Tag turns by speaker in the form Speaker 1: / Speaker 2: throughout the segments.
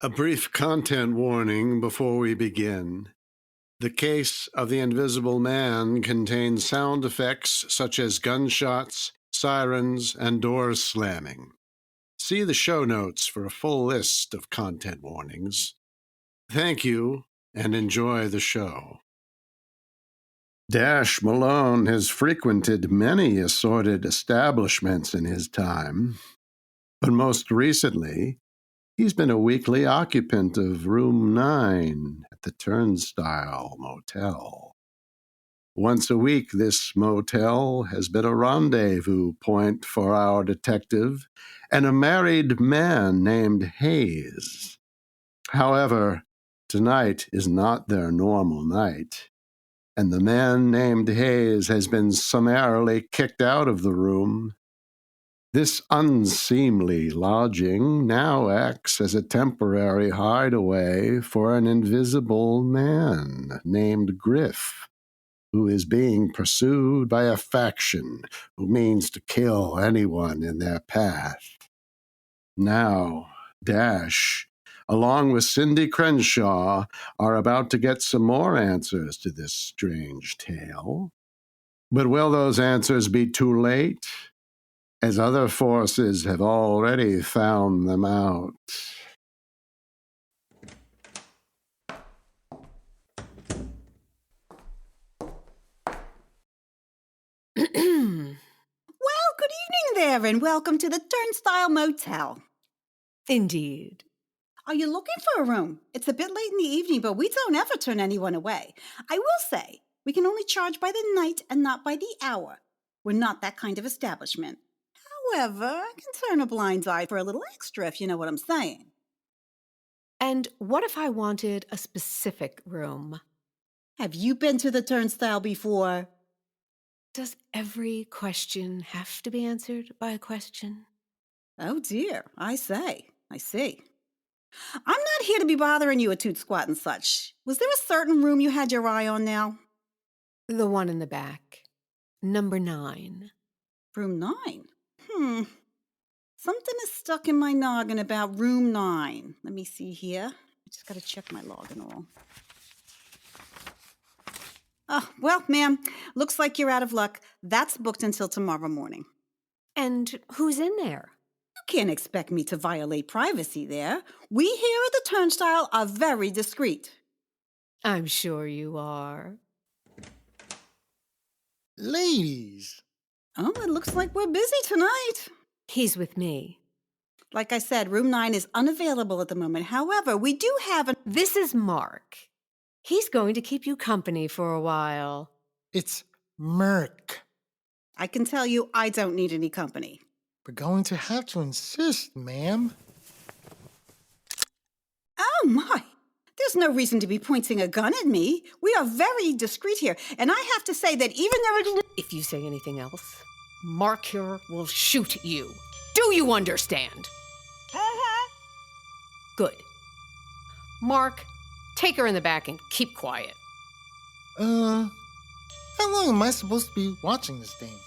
Speaker 1: A brief content warning before we begin. The case of the Invisible Man contains sound effects such as gunshots, sirens, and doors slamming. See the show notes for a full list of content warnings. Thank you, and enjoy the show. Malone has frequented many assorted establishments in his time, but most recently, he's been a weekly occupant of room 9 at the Turnstile motel. Once a week, this motel has been a rendezvous point for our detective and a married man named Hayes. However, tonight is not their normal night, and the man named Hayes has been summarily kicked out of the room. This unseemly lodging now acts as a temporary hideaway for an invisible man named Griff, who is being pursued by a faction who means to kill anyone in their path. Now, Dash, along with Cindy Crenshaw, are about to get some more answers to this strange tale. But will those answers be too late, as other forces have already found them out?
Speaker 2: Well, good evening there, and welcome to the Turnstile Motel.
Speaker 3: Indeed.
Speaker 2: Are you looking for a room? It's a bit late in the evening, but we don't ever turn anyone away. I will say, we can only charge by the night and not by the hour. We're not that kind of establishment. However, I can turn a blind eye for a little extra, if you know what I'm saying.
Speaker 3: And what if I wanted a specific room?
Speaker 2: Have you been to the Turnstile before?
Speaker 3: Does every question have to be answered by a question?
Speaker 2: Oh dear, I see. I'm not here to be bothering you a toot squat and such. Was there a certain room you had your eye on now?
Speaker 3: The one in the back. Number 9.
Speaker 2: Room 9? Something is stuck in my noggin about room 9. Let me see here. I just got to check my log and all. Oh, well, ma'am, looks like you're out of luck. That's booked until tomorrow morning.
Speaker 3: And who's in there?
Speaker 2: You can't expect me to violate privacy there. We here at the Turnstile are very discreet.
Speaker 3: I'm sure you are.
Speaker 4: Ladies.
Speaker 2: Oh, it looks like we're busy tonight.
Speaker 3: He's with me.
Speaker 2: Like I said, room 9 is unavailable at the moment. However, we do have
Speaker 3: This is Mark. He's going to keep you company for a while.
Speaker 4: It's Merk.
Speaker 2: I can tell you I don't need any company.
Speaker 4: We're going to have to insist, ma'am.
Speaker 2: Oh, my. There's no reason to be pointing a gun at me. We are very discreet here, and I have to say that even though
Speaker 3: If you say anything else, Mark here will shoot you. Do you understand? Good. Mark, take her in the back and keep quiet.
Speaker 4: How long am I supposed to be watching this thing?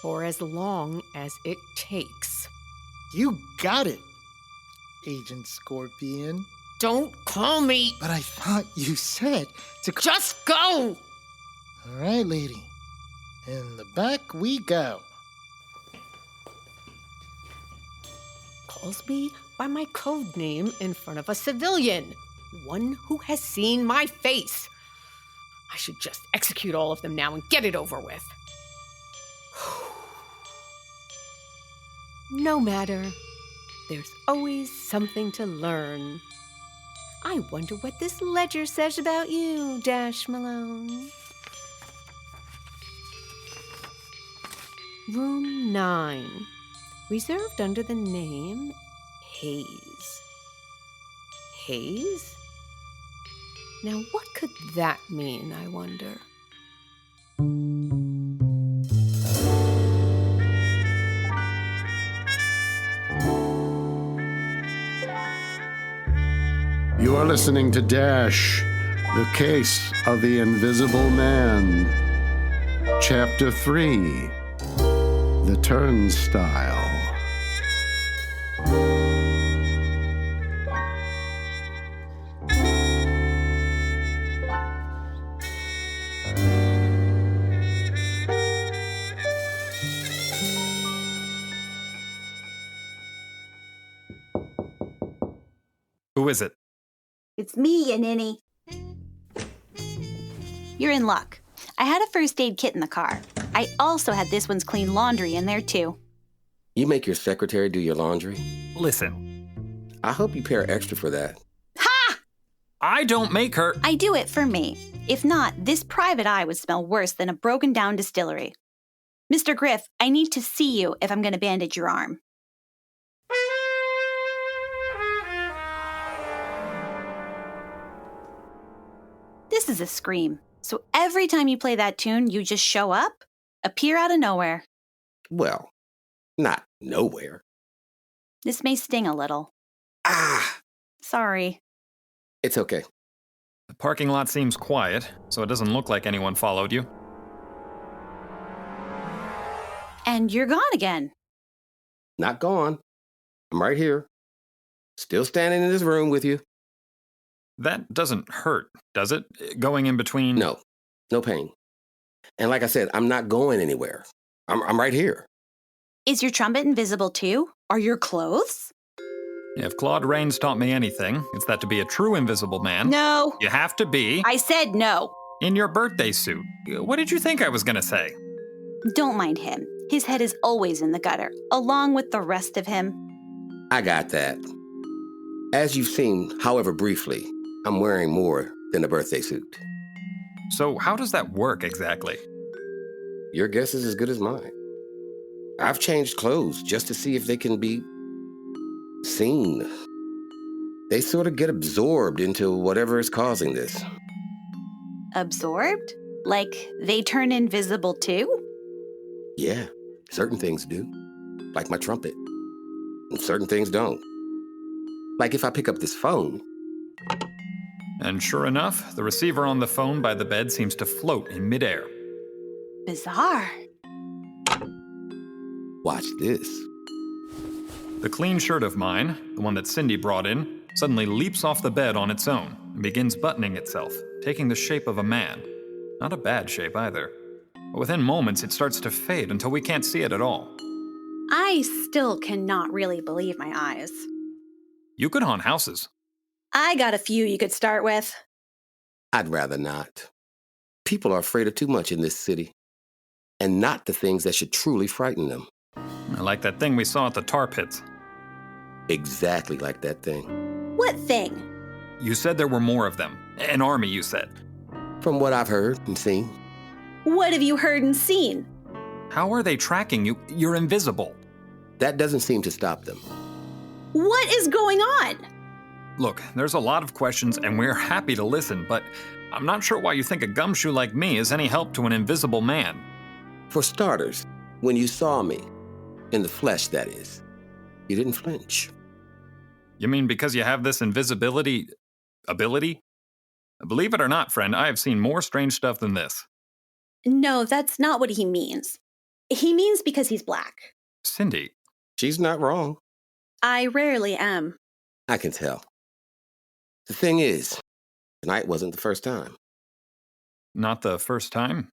Speaker 3: For as long as it takes.
Speaker 4: You got it, Agent Scorpion.
Speaker 3: Don't call me.
Speaker 4: But I thought you said to...
Speaker 3: Just go!
Speaker 4: All right, lady. In the back we go.
Speaker 3: Calls me by my code name in front of a civilian. One who has seen my face. I should just execute all of them now and get it over with. No matter. There's always something to learn. I wonder what this ledger says about you, Malone. Room 9. Reserved under the name Hayes. Hayes? Now, what could that mean, I wonder?
Speaker 1: You are listening to Dash, the Case of the Invisible Man, Chapter 3, The Turnstile.
Speaker 5: Who is it?
Speaker 6: It's me, you ninny. You're in luck. I had a first aid kit in the car. I also had this one's clean laundry in there, too.
Speaker 7: You make your secretary do your laundry?
Speaker 5: Listen,
Speaker 7: I hope you pay her extra for that.
Speaker 6: Ha!
Speaker 5: I don't make her.
Speaker 6: I do it for me. If not, this private eye would smell worse than a broken down distillery. Mr. Griff, I need to see you if I'm going to bandage your arm. This is a scream. So every time you play that tune, you just show up, appear out of nowhere.
Speaker 7: Well, not nowhere.
Speaker 6: This may sting a little.
Speaker 7: Ah!
Speaker 6: Sorry.
Speaker 7: It's okay.
Speaker 5: The parking lot seems quiet, so it doesn't look like anyone followed you.
Speaker 6: And you're gone again.
Speaker 7: Not gone. I'm right here. Still standing in this room with you.
Speaker 5: That doesn't hurt, does it? Going in between...
Speaker 7: No. No pain. And like I said, I'm not going anywhere. I'm right here.
Speaker 6: Is your trumpet invisible too? Are your clothes?
Speaker 5: If Claude Rains taught me anything, it's that to be a true invisible man...
Speaker 6: No.
Speaker 5: You have to be...
Speaker 6: I said no.
Speaker 5: In your birthday suit. What did you think I was gonna say?
Speaker 6: Don't mind him. His head is always in the gutter, along with the rest of him.
Speaker 7: I got that. As you've seen, however briefly, I'm wearing more than a birthday suit.
Speaker 5: So how does that work exactly?
Speaker 7: Your guess is as good as mine. I've changed clothes just to see if they can be seen. They sort of get absorbed into whatever is causing this.
Speaker 6: Absorbed? Like they turn invisible too?
Speaker 7: Yeah, certain things do. Like my trumpet. And certain things don't. Like if I pick up this phone.
Speaker 5: And sure enough, the receiver on the phone by the bed seems to float in midair.
Speaker 6: Bizarre.
Speaker 7: Watch this.
Speaker 5: The clean shirt of mine, the one that Cindy brought in, suddenly leaps off the bed on its own and begins buttoning itself, taking the shape of a man. Not a bad shape either. But within moments, it starts to fade until we can't see it at all.
Speaker 6: I still cannot really believe my eyes.
Speaker 5: You could haunt houses.
Speaker 6: I got a few you could start with.
Speaker 7: I'd rather not. People are afraid of too much in this city. And not the things that should truly frighten them.
Speaker 5: I like that thing we saw at the tar pits.
Speaker 7: Exactly like that thing.
Speaker 6: What thing?
Speaker 5: You said there were more of them. An army, you said.
Speaker 7: From what I've heard and seen.
Speaker 6: What have you heard and seen?
Speaker 5: How are they tracking you? You're invisible.
Speaker 7: That doesn't seem to stop them.
Speaker 6: What is going on?
Speaker 5: Look, there's a lot of questions and we're happy to listen, but I'm not sure why you think a gumshoe like me is any help to an invisible man.
Speaker 7: For starters, when you saw me, in the flesh that is, you didn't flinch.
Speaker 5: You mean because you have this invisibility ability? Believe it or not, friend, I have seen more strange stuff than this.
Speaker 6: No, that's not what he means. He means because he's black.
Speaker 5: Cindy.
Speaker 7: She's not wrong.
Speaker 6: I rarely am.
Speaker 7: I can tell. The thing is, tonight wasn't the first time.
Speaker 5: Not the first time?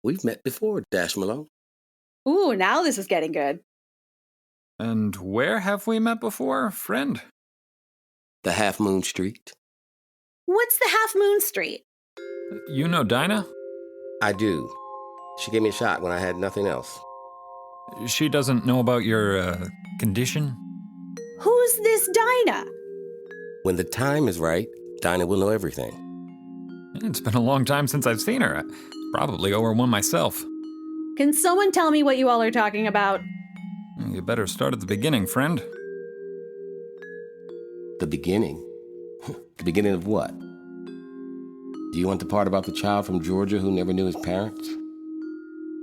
Speaker 7: We've met before, Malone.
Speaker 6: Ooh, now this is getting good.
Speaker 5: And where have we met before, friend?
Speaker 7: The Half Moon Street.
Speaker 6: What's the Half Moon Street?
Speaker 5: You know Dinah?
Speaker 7: I do. She gave me a shot when I had nothing else.
Speaker 5: She doesn't know about your, condition?
Speaker 6: Who's this Dinah?
Speaker 7: When the time is right, Dinah will know everything.
Speaker 5: It's been a long time since I've seen her. I probably owe her one myself.
Speaker 6: Can someone tell me what you all are talking about?
Speaker 5: You better start at the beginning, friend.
Speaker 7: The beginning? The beginning of what? Do you want the part about the child from Georgia who never knew his parents?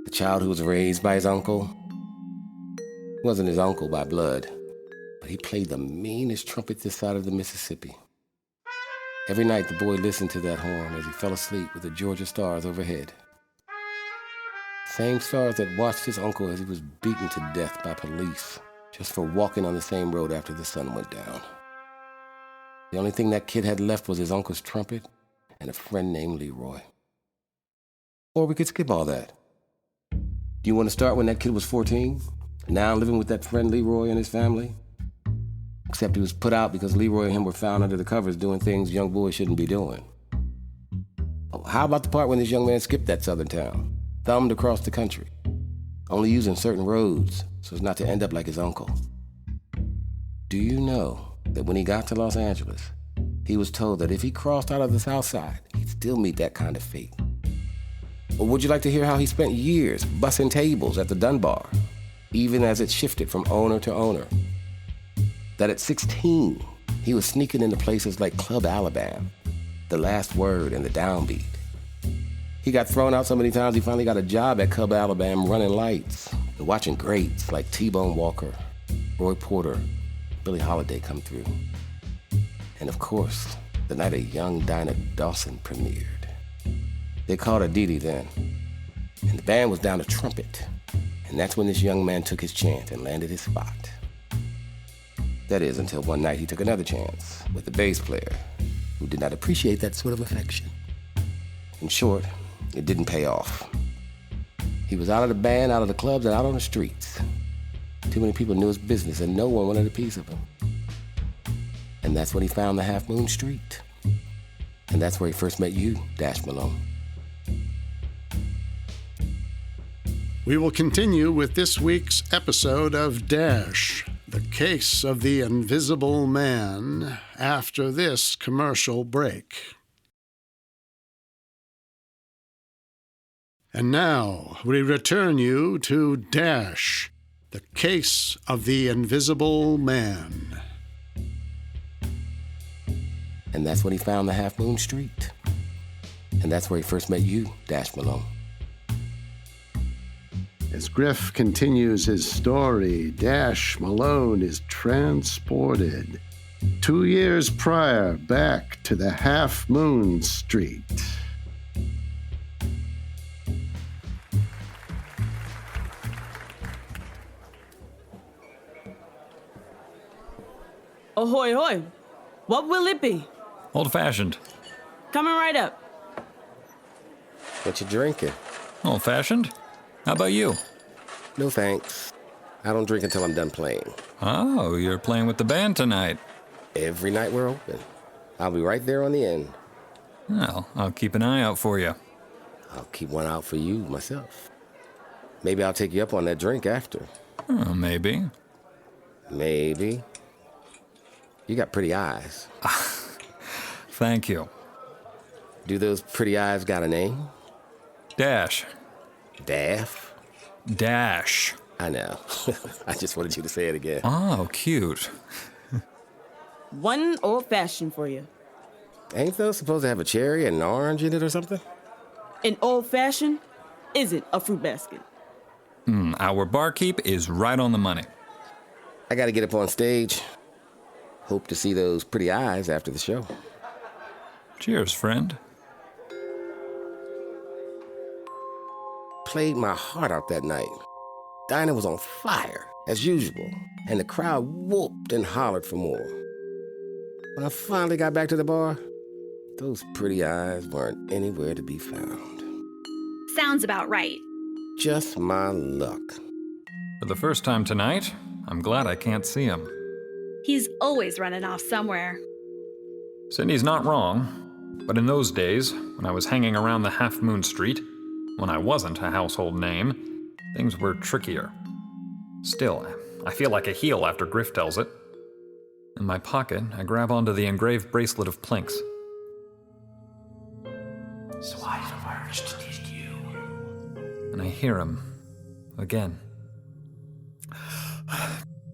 Speaker 7: The child who was raised by his uncle? He wasn't his uncle by blood, but he played the meanest trumpet this side of the Mississippi. Every night the boy listened to that horn as he fell asleep with the Georgia stars overhead. Same stars that watched his uncle as he was beaten to death by police just for walking on the same road after the sun went down. The only thing that kid had left was his uncle's trumpet and a friend named Leroy. Or we could skip all that. Do you want to start when that kid was 14? Now living with that friend Leroy and his family? Except he was put out because Leroy and him were found under the covers doing things young boys shouldn't be doing. Oh, how about the part when this young man skipped that southern town, thumbed across the country, only using certain roads so as not to end up like his uncle? Do you know that when he got to Los Angeles, he was told that if he crossed out of the South Side, he'd still meet that kind of fate? Or would you like to hear how he spent years bussing tables at the Dunbar, even as it shifted from owner to owner? That at 16, he was sneaking into places like Club Alabama, The Last Word, and The Downbeat. He got thrown out so many times he finally got a job at Club Alabama running lights and watching greats like T-Bone Walker, Roy Porter, Billie Holiday come through. And of course, the night of young Dinah Dawson premiered. They called her Dee Dee then, and the band was down to trumpet. And that's when this young man took his chance and landed his spot. That is, until one night he took another chance with the bass player, who did not appreciate that sort of affection. In short, it didn't pay off. He was out of the band, out of the clubs, and out on the streets. Too many people knew his business, and no one wanted a piece of him. And that's when he found the Half Moon Street. And that's where he first met you, Malone.
Speaker 1: We will continue with this week's episode of Dash, the case of the Invisible Man, after this commercial break. And now we return you to Dash, the case of the Invisible Man.
Speaker 7: And that's when he found the Half Moon Street. And that's where he first met you, Malone.
Speaker 1: As Griff continues his story, Malone is transported 2 years prior back to the Half Moon Street.
Speaker 8: Ahoy, hoy. What will it be?
Speaker 5: Old-fashioned.
Speaker 8: Coming right up.
Speaker 7: What you drinking?
Speaker 5: Old-fashioned? How about you?
Speaker 7: No thanks. I don't drink until I'm done playing.
Speaker 5: Oh, you're playing with the band tonight.
Speaker 7: Every night we're open. I'll be right there on the end.
Speaker 5: Well, I'll keep an eye out for you.
Speaker 7: I'll keep one out for you myself. Maybe I'll take you up on that drink after.
Speaker 5: Oh, maybe.
Speaker 7: Maybe. You got pretty eyes.
Speaker 5: Thank you.
Speaker 7: Do those pretty eyes got a name?
Speaker 5: Dash.
Speaker 7: Daff?
Speaker 5: Dash.
Speaker 7: I know. I just wanted you to say it again.
Speaker 5: Oh, cute.
Speaker 8: One old-fashioned for you.
Speaker 7: Ain't those supposed to have a cherry and an orange in it or something?
Speaker 8: An old-fashioned isn't a fruit basket.
Speaker 5: Our barkeep is right on the money.
Speaker 7: I gotta get up on stage. Hope to see those pretty eyes after the show.
Speaker 5: Cheers, friend.
Speaker 7: Played my heart out that night. Dinah was on fire, as usual, and the crowd whooped and hollered for more. When I finally got back to the bar, those pretty eyes weren't anywhere to be found.
Speaker 6: Sounds about right.
Speaker 7: Just my luck.
Speaker 5: For the first time tonight, I'm glad I can't see him.
Speaker 6: He's always running off somewhere.
Speaker 5: Cindy's not wrong, but in those days, when I was hanging around the Half Moon Street, when I wasn't a household name, things were trickier. Still, I feel like a heel after Griff tells it. In my pocket, I grab onto the engraved bracelet of Plink's.
Speaker 9: So I have urged to take you.
Speaker 5: And I hear him. Again.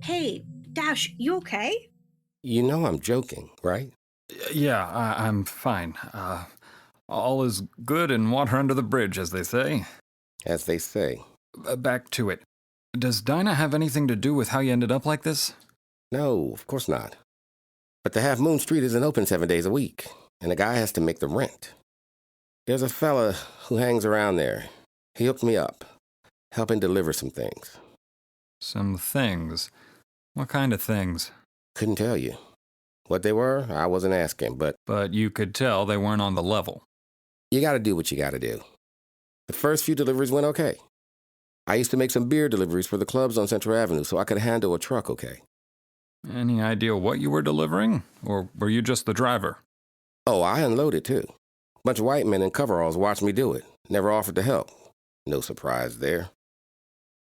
Speaker 6: Hey, Dash, you okay?
Speaker 7: You know I'm joking, right?
Speaker 5: Yeah, I'm fine. All is good and water under the bridge, as they say.
Speaker 7: As they say.
Speaker 5: Back to it. Does Dinah have anything to do with how you ended up like this?
Speaker 7: No, of course not. But the Half Moon Street isn't open 7 days a week, and the guy has to make the rent. There's a fella who hangs around there. He hooked me up, helping deliver some things.
Speaker 5: Some things? What kind of things?
Speaker 7: Couldn't tell you. What they were, I wasn't asking, but...
Speaker 5: But you could tell they weren't on the level.
Speaker 7: You gotta do what you gotta do. The first few deliveries went okay. I used to make some beer deliveries for the clubs on Central Avenue so I could handle a truck okay.
Speaker 5: Any idea what you were delivering? Or were you just the driver?
Speaker 7: Oh, I unloaded too. Bunch of white men in coveralls watched me do it. Never offered to help. No surprise there.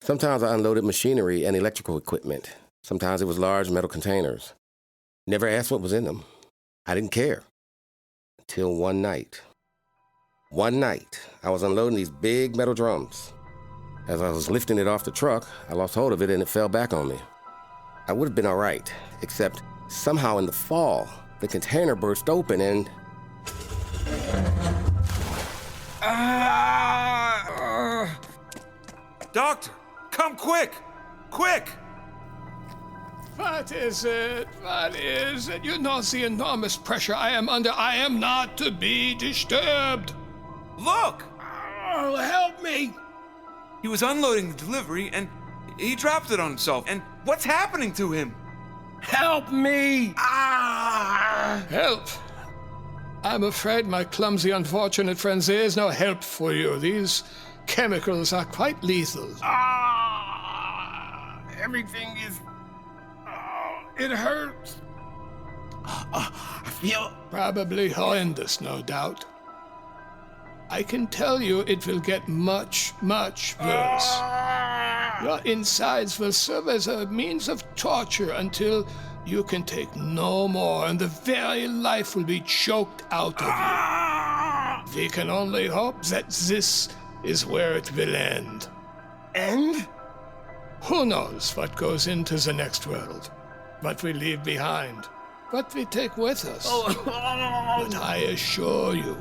Speaker 7: Sometimes I unloaded machinery and electrical equipment. Sometimes it was large metal containers. Never asked what was in them. I didn't care. Until one night. One night, I was unloading these big metal drums. As I was lifting it off the truck, I lost hold of it and it fell back on me. I would have been all right, except somehow in the fall, the container burst open and...
Speaker 10: Doctor, come quick! Quick!
Speaker 11: What is it? What is it? You know the enormous pressure I am under. I am not to be disturbed.
Speaker 10: Look!
Speaker 11: Oh, help me!
Speaker 10: He was unloading the delivery and he dropped it on himself. And what's happening to him?
Speaker 11: Help me! Help! I'm afraid, my clumsy, unfortunate friends, there is no help for you. These chemicals are quite lethal. Everything is... it hurts.
Speaker 9: I feel...
Speaker 11: Probably horrendous, no doubt. I can tell you it will get much, much worse. Your insides will serve as a means of torture until you can take no more, and the very life will be choked out of you. We can only hope that this is where it will end.
Speaker 9: End?
Speaker 11: Who knows what goes into the next world? What we leave behind? What we take with us? But I assure you,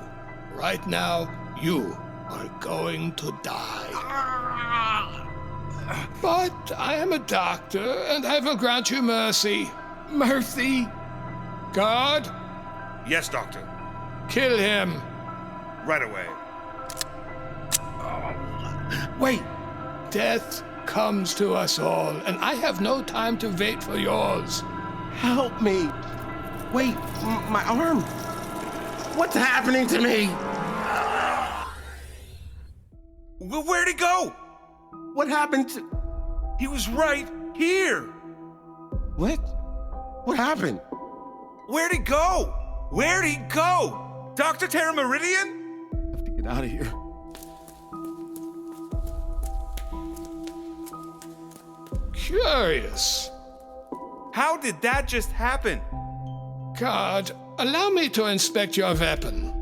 Speaker 11: right now, you are going to die. But I am a doctor, and I will grant you mercy.
Speaker 9: Mercy?
Speaker 11: Guard,
Speaker 10: Yes, Doctor.
Speaker 11: kill him.
Speaker 10: Right away.
Speaker 9: Wait.
Speaker 11: Death comes to us all, and I have no time to wait for yours.
Speaker 9: Help me. Wait, my arm. What's happening to me?
Speaker 10: Where'd he go?
Speaker 9: What happened to...
Speaker 10: He was right here.
Speaker 9: What? What happened?
Speaker 10: Where'd he go? Where'd he go? Dr. Terrameridian?
Speaker 9: I have to get out of here.
Speaker 11: Curious.
Speaker 10: How did that just happen?
Speaker 11: Guard, allow me to inspect your weapon.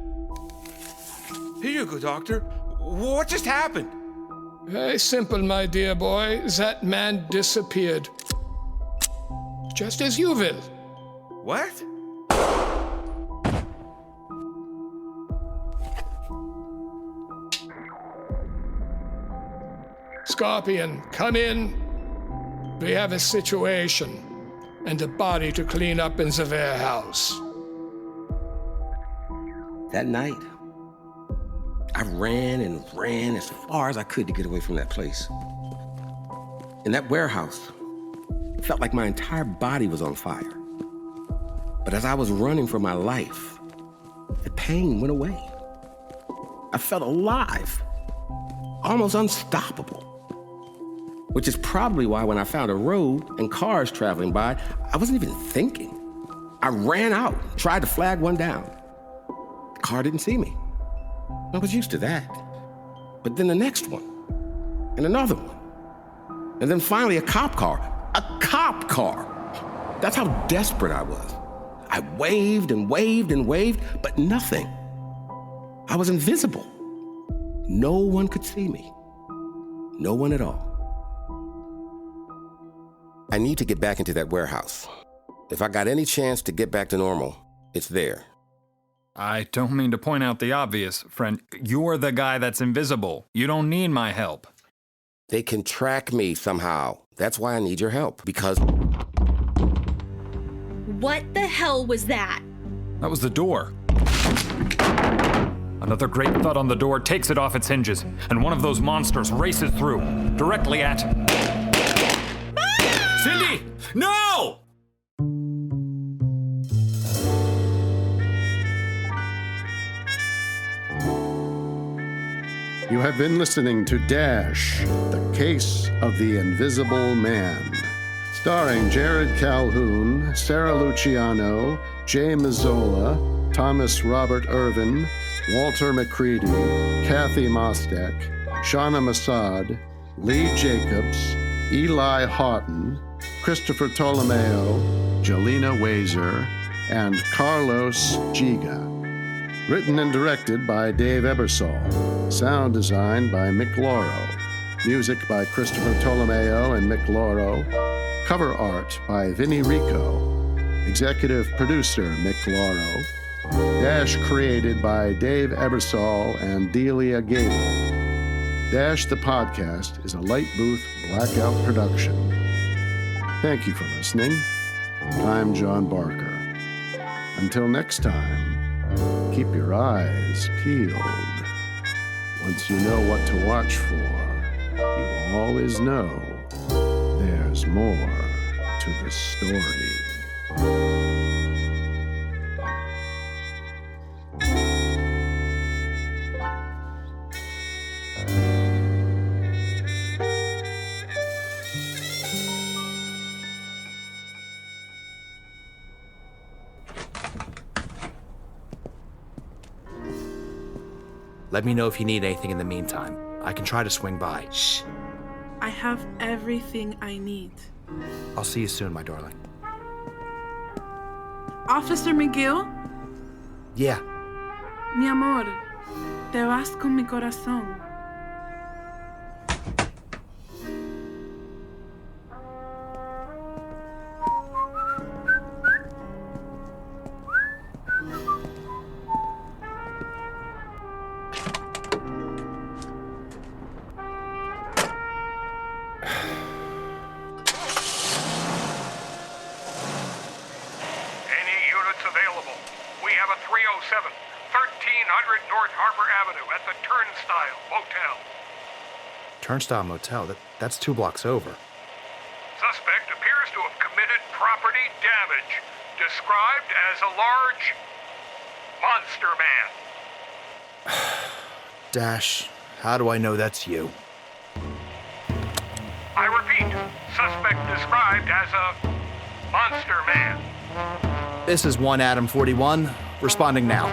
Speaker 10: Here you go, Doctor. What just happened?
Speaker 11: Very simple, my dear boy. That man disappeared. Just as you will.
Speaker 10: What?
Speaker 11: Scorpion, come in. We have a situation and a body to clean up in the warehouse.
Speaker 7: That night, I ran and ran as far as I could to get away from that place. In that warehouse, it felt like my entire body was on fire. But as I was running for my life, the pain went away. I felt alive, almost unstoppable. Which is probably why when I found a road and cars traveling by, I wasn't even thinking. I ran out, tried to flag one down. The car didn't see me. I was used to that. But then the next one, and another one. And then finally a cop car. A cop car! That's how desperate I was. I waved and waved and waved, but nothing. I was invisible. No one could see me. No one at all. I need to get back into that warehouse. If I got any chance to get back to normal, it's there.
Speaker 5: I don't mean to point out the obvious, friend. You're the guy that's invisible. You don't need my help.
Speaker 7: They can track me somehow. That's why I need your help, because...
Speaker 12: What the hell was that?
Speaker 5: That was the door. Another great thud on the door takes it off its hinges, and one of those monsters races through, directly at... Cindy! No!
Speaker 1: You have been listening to Dash, the Case of the Invisible Man. Starring Jared Calhoun, Sara Luciano, Jay Mazzola, Thomas Robert Irvin, Walter McCready, Cathy Mostek, Shanna Massad, Leigh Jacobs, Eli Haughton, Christopher Ptolomeo, Jalina Wazer, and Carlos Jiga. Written and directed by Dave Ebersole. Sound design by Mick Lauro. Music by Christopher Ptolomeo and Mick Lauro. Cover art by Vinny Rico. Executive producer Mick Lauro. Dash created by Dave Ebersole and Delia Gable. Dash the Podcast is a Light Booth Blackout production. Thank you for listening. I'm John Barker. Until next time, keep your eyes peeled. Once you know what to watch for, you always know there's more to the story.
Speaker 13: Let me know if you need anything in the meantime. I can try to swing by.
Speaker 14: Shh. I have everything I need.
Speaker 13: I'll see you soon, my darling.
Speaker 14: Officer McGill?
Speaker 13: Yeah.
Speaker 14: Mi amor, te vas con mi corazón.
Speaker 15: Available. We have a 307, 1300 North Harbor Avenue at the Turnstile Motel.
Speaker 13: Turnstile Motel? That's 2 blocks over.
Speaker 15: Suspect appears to have committed property damage, described as a large monster man.
Speaker 13: Dash, how do I know that's you?
Speaker 15: I repeat, suspect described as a monster man.
Speaker 13: This is 1 Adam 41, responding now.